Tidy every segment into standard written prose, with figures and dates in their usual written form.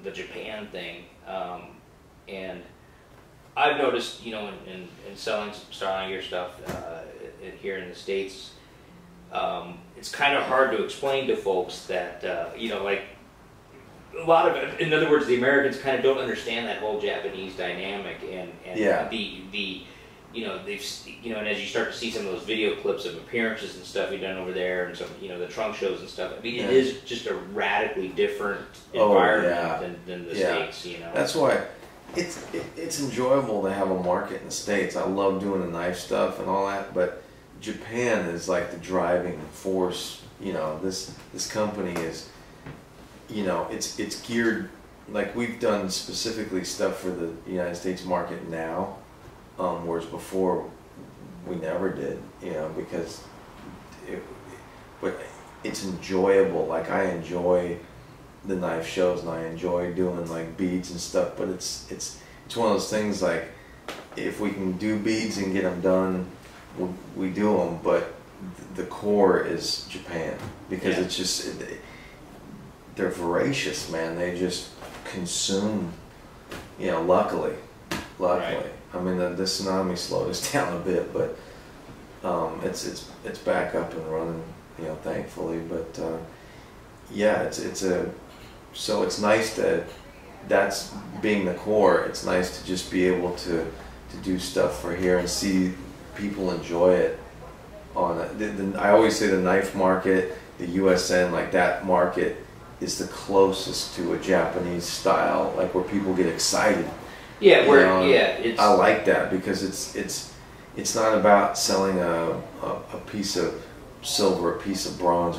the Japan thing, and I've noticed, you know, in selling some Starlingear stuff here in the States, it's kind of hard to explain to folks that, you know, like a lot of, in other words, the Americans kind of don't understand that whole Japanese dynamic, and yeah. the you know, and as you start to see some of those video clips of appearances and stuff you've done over there, and some, you know, the trunk shows and stuff. I mean, it is just a radically different environment than the States. You know, that's why it's enjoyable to have a market in the States. I love doing the knife stuff and all that, but Japan is like the driving force. You know, this company is, you know, it's geared, like we've done specifically stuff for the United States market now. Whereas before we never did, you know, because but it's enjoyable. Like I enjoy the knife shows and I enjoy doing like beads and stuff, but it's one of those things, like if we can do beads and get them done, we do them, but the core is Japan, because it's just, they're voracious, man. They just consume, you know, luckily. Right. I mean, the tsunami slowed us down a bit, but it's back up and running, you know, thankfully. But yeah, so it's nice that that's being the core. It's nice to just be able to do stuff for here and see people enjoy it. I always say the knife market, the USN, like that market is the closest to a Japanese style, like where people get excited. Yeah, I like that, because it's not about selling a piece of silver, a piece of bronze.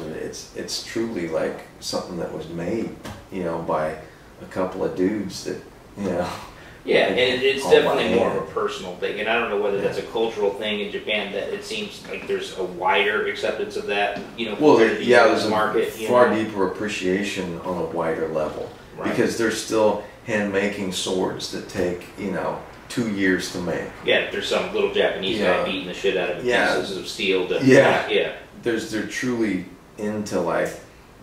It's truly like something that was made, you know, by a couple of dudes that, you know. Yeah, and it's definitely more of a personal thing, and I don't know whether that's a cultural thing in Japan, that it seems like there's a wider acceptance of that, you know. Well, there's a far deeper appreciation on a wider level, because there's still hand-making swords that take, you know, 2 years to make. Yeah, there's some little Japanese guy beating the shit out of pieces of steel. They're truly into like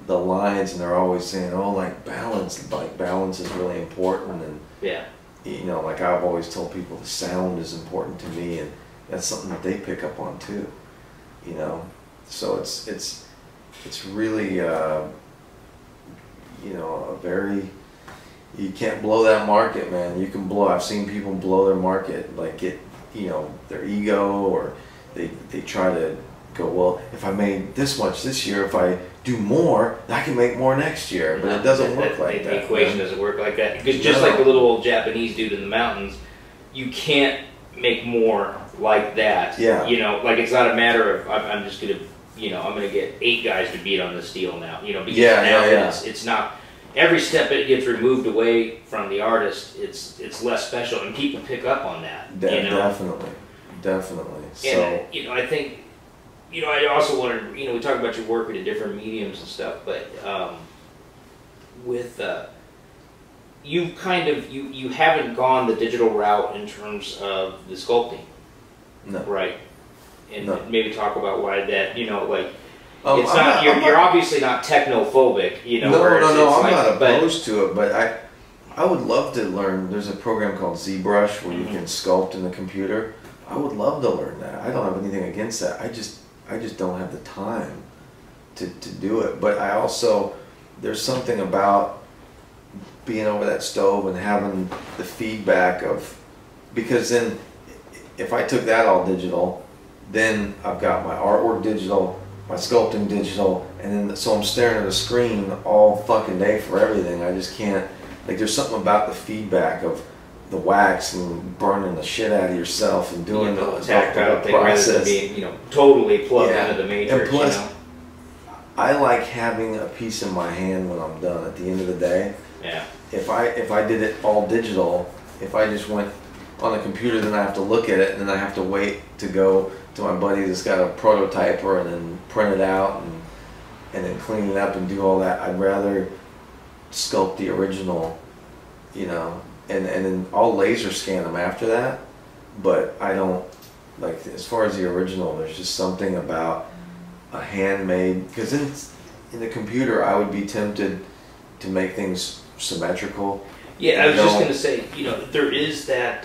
the lines, and they're always saying, oh, like balance is really important, and you know, like I've always told people, the sound is important to me, and that's something that they pick up on too, you know. So it's really you know, a very, you can't blow that market, man. You can blow, I've seen people blow their market, like get, you know, their ego, or they try to go, well, if I made this much this year, if I do more, I can make more next year. But it doesn't work like that. The equation doesn't work like that. Because just like the little old Japanese dude in the mountains, you can't make more like that. Yeah. You know, like it's not a matter of, I'm just going to, you know, I'm going to get 8 guys to beat on the steel now. You know, because now it's not, every step it gets removed away from the artist, it's less special, and people pick up on that. You know? Definitely. And, so, you know, I think, you know, I also wanted, you know, we talk about your work in different mediums and stuff, but with you kind of, you haven't gone the digital route in terms of the sculpting. No. Right? And maybe talk about why that, you know, like, it's not, you're obviously not technophobic, you know. No, I'm not opposed to it, but I would love to learn. There's a program called ZBrush where you can sculpt in the computer. I would love to learn that. I don't have anything against that. I just don't have the time to do it. But I also, there's something about being over that stove and having the feedback of, because then if I took that all digital, then I've got my artwork digital, my sculpting digital, and then so I'm staring at a screen all fucking day for everything. I just can't, like, there's something about the feedback of the wax and burning the shit out of yourself and doing the tactile thing rather than being, you know, totally plugged into the matrix. And plus, you know? I like having a piece in my hand when I'm done at the end of the day. Yeah. If I did it all digital, if I just went on the computer, then I have to look at it, and then I have to wait to go to my buddy that's got a prototyper and then print it out and then clean it up and do all that. I'd rather sculpt the original, you know, and then I'll laser scan them after that, but I don't, like, as far as the original, there's just something about a handmade, because in the computer I would be tempted to make things symmetrical. Yeah, I was just going to say, you know, there is that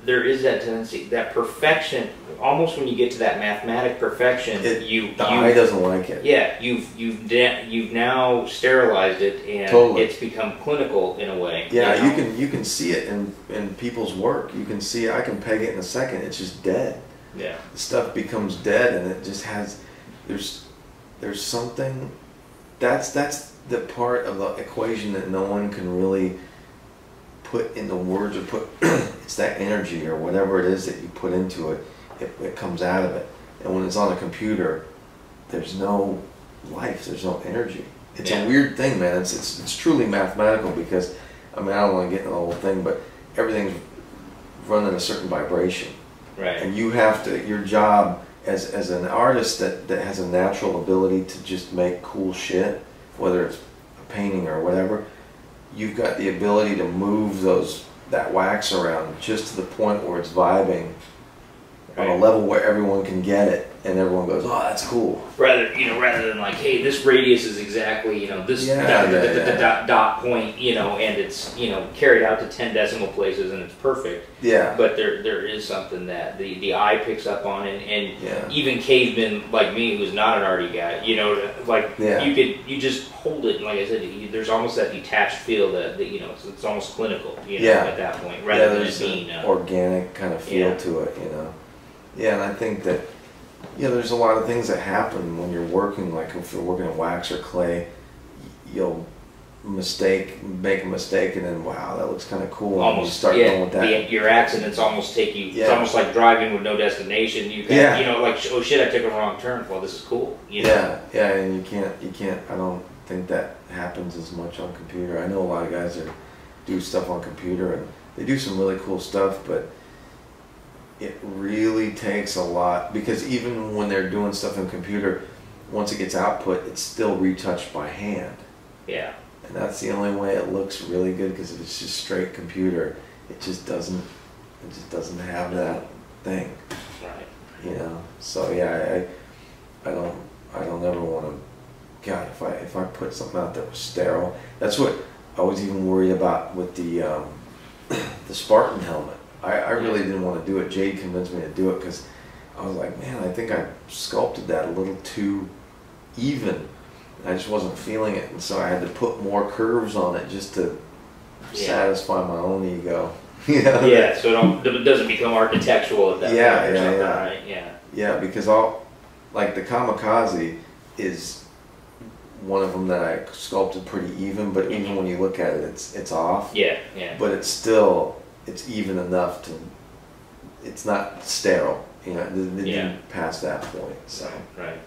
tendency, that perfection. Almost when you get to that mathematic perfection, the eye doesn't like it. Yeah, you've now sterilized it, and totally. It's become clinical in a way. Yeah, you know? you can see it in people's work. You can see it. I can peg it in a second. It's just dead. Yeah, the stuff becomes dead, and it just has. There's something. That's the part of the equation that no one can really put into words or put. It's that energy or whatever it is that you put into it. It comes out of it, and when it's on a computer, there's no life. There's no energy. It's a weird thing, man. It's truly mathematical because, I mean, I don't want to get into the whole thing, but everything's running a certain vibration. right. And you have to, your job as an artist that has a natural ability to just make cool shit, whether it's a painting or whatever, you've got the ability to move that wax around just to the point where it's vibing on a level where everyone can get it, and everyone goes, "Oh, that's cool." Rather than like, hey, this radius is exactly, you know, this dot point, you know, and it's, you know, carried out to 10 decimal places and it's perfect. Yeah. But there is something that the eye picks up on, and even cavemen like me, who's not an arty guy, you know, like you just hold it, and like I said, there's almost that detached feel that you know, it's almost clinical, you know, at that point, rather than it being organic kind of feel to it, you know. Yeah, and I think that, there's a lot of things that happen when you're working, like if you're working in wax or clay, you'll make a mistake, and then, wow, that looks kind of cool, and you start going with that. Your accidents almost take you, it's almost like driving with no destination. You know, like, oh shit, I took a wrong turn. Well, this is cool. You know? Yeah, and you can't, I don't think that happens as much on computer. I know a lot of guys that do stuff on computer, and they do some really cool stuff, but it really takes a lot, because even when they're doing stuff in computer, once it gets output, it's still retouched by hand. Yeah. And that's the only way it looks really good, because if it's just straight computer, it just doesn't have that thing. Right. You know. So yeah, I don't ever want to. God, if I put something out that was sterile, that's what I was even worried about with the Spartan helmet. I really didn't want to do it. Jade convinced me to do it because I was like, man, I think I sculpted that a little too even. I just wasn't feeling it, and so I had to put more curves on it just to satisfy my own ego. Yeah, so it doesn't become architectural at that point. Right? Yeah, because like the Kamikaze is one of them that I sculpted pretty even, but even when you look at it, it's off. Yeah. But it's even enough to. It's not sterile, you know. It didn't pass that point. So. Right.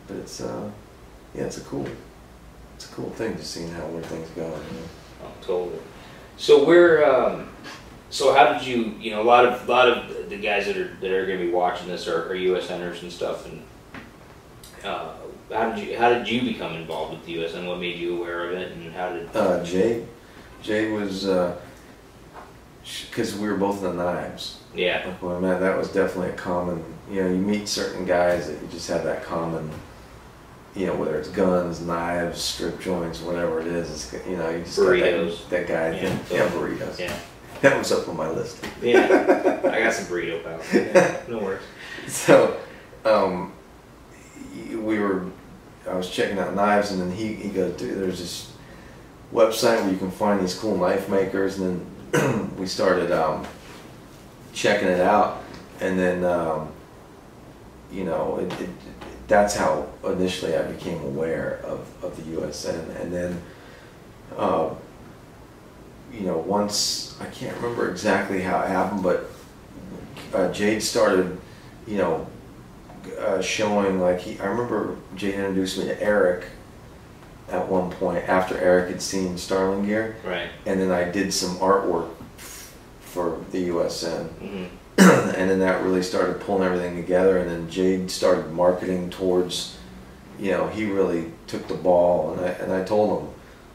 But it's it's a cool thing just seeing where things go. You know? Oh, totally. So so how did you a lot of the guys that are going to be watching this are USNers and stuff, and how did you become involved with the USN? What made you aware of it, and how did Jade was because we were both in the knives. Yeah. Like when I met, that was definitely a common. You meet certain guys that you just have that common. Whether it's guns, knives, strip joints, whatever it is, it's, you just burritos. Got that guy. Yeah, burritos. Yeah. That was up on my list. Yeah, I got some burrito pals. Yeah, no worries. So, I was checking out knives, and then he goes, dude, there's this website where you can find these cool knife makers, and then we started checking it out, and then that's how initially I became aware of the USN, and then once, I can't remember exactly how it happened, but Jade started showing, like, I remember Jade introduced me to Eric at one point after Eric had seen Starlingear, right? And then I did some artwork for the USN. Mm-hmm. And then that really started pulling everything together, and then Jade started marketing towards, he really took the ball, and I told him,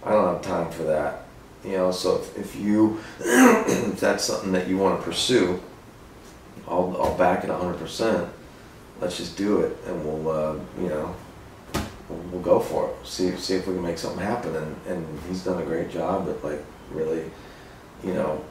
I don't have time for that, so if you, if that's something that you want to pursue, I'll back it 100%, let's just do it, and we'll, we'll go for it. See if we can make something happen. And he's done a great job at like really, you know,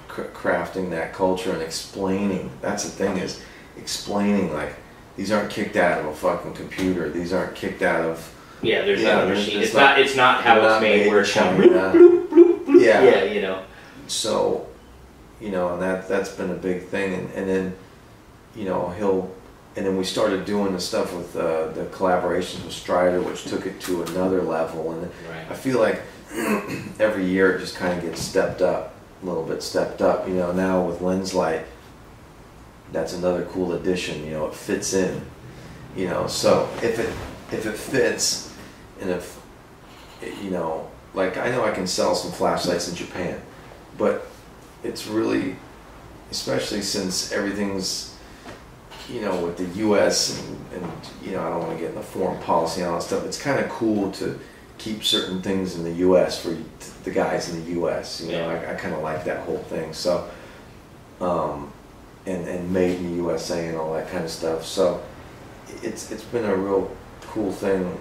crafting that culture and explaining. That's the thing, is explaining, like, these aren't kicked out of a fucking computer. These aren't kicked out of. Yeah, there's not a machine. It's not how it's made where it's China. bloop, bloop, bloop. Yeah. Yeah, you know. So, you know, and that's been a big thing. And then, you know, and then we started doing the stuff with the collaborations with Strider, which took it to another level. And Right. I feel like every year it just kind of gets stepped up, a little bit stepped up. You know, now with Lens Light, that's another cool addition. You know, it fits in. You know, so if it fits, and if you know, like, I know I can sell some flashlights in Japan, but it's really, especially since everything's, you know, with the U.S. and you know, I don't want to get into foreign policy and all that stuff. It's kind of cool to keep certain things in the U.S. for the guys in the U.S. You know, I kind of like that whole thing. So, and made in the USA and all that kind of stuff. So, it's been a real cool thing